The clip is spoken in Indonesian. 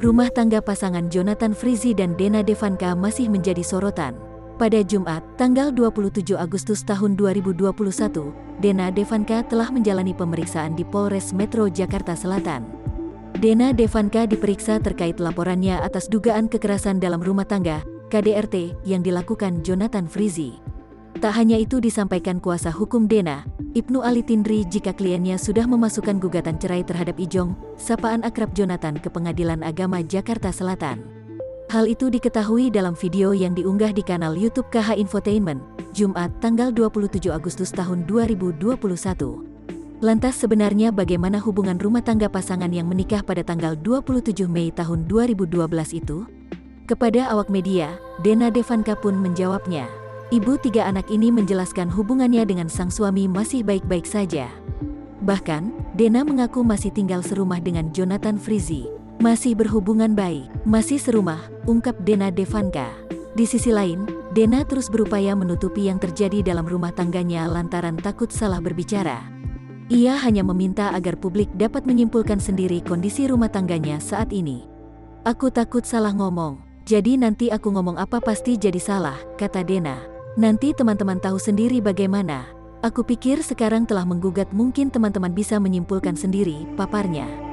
Rumah tangga pasangan Jonathan Frizzy dan Dena Devanka masih menjadi sorotan. Pada Jumat, tanggal 27 Agustus tahun 2021, Dena Devanka telah menjalani pemeriksaan di Polres Metro Jakarta Selatan. Dena Devanka diperiksa terkait laporannya atas dugaan kekerasan dalam rumah tangga, KDRT, yang dilakukan Jonathan Frizzy. Tak hanya itu, disampaikan kuasa hukum Dena, Ibnu Ali Tindri, jika kliennya sudah memasukkan gugatan cerai terhadap Ijong, sapaan akrab Jonathan, ke Pengadilan Agama Jakarta Selatan. Hal itu diketahui dalam video yang diunggah di kanal YouTube KH Infotainment, Jumat tanggal 27 Agustus tahun 2021. Lantas sebenarnya bagaimana hubungan rumah tangga pasangan yang menikah pada tanggal 27 Mei tahun 2012 itu? Kepada awak media, Dena Devanka pun menjawabnya. Ibu tiga anak ini menjelaskan hubungannya dengan sang suami masih baik-baik saja. Bahkan, Dena mengaku masih tinggal serumah dengan Jonathan Frizzy. Masih berhubungan baik, masih serumah, ungkap Dena Devanka. Di sisi lain, Dena terus berupaya menutupi yang terjadi dalam rumah tangganya lantaran takut salah berbicara. Ia hanya meminta agar publik dapat menyimpulkan sendiri kondisi rumah tangganya saat ini. Aku takut salah ngomong, jadi nanti aku ngomong apa pasti jadi salah, kata Dena. Nanti teman-teman tahu sendiri bagaimana. Aku pikir sekarang telah menggugat, mungkin teman-teman bisa menyimpulkan sendiri, paparnya.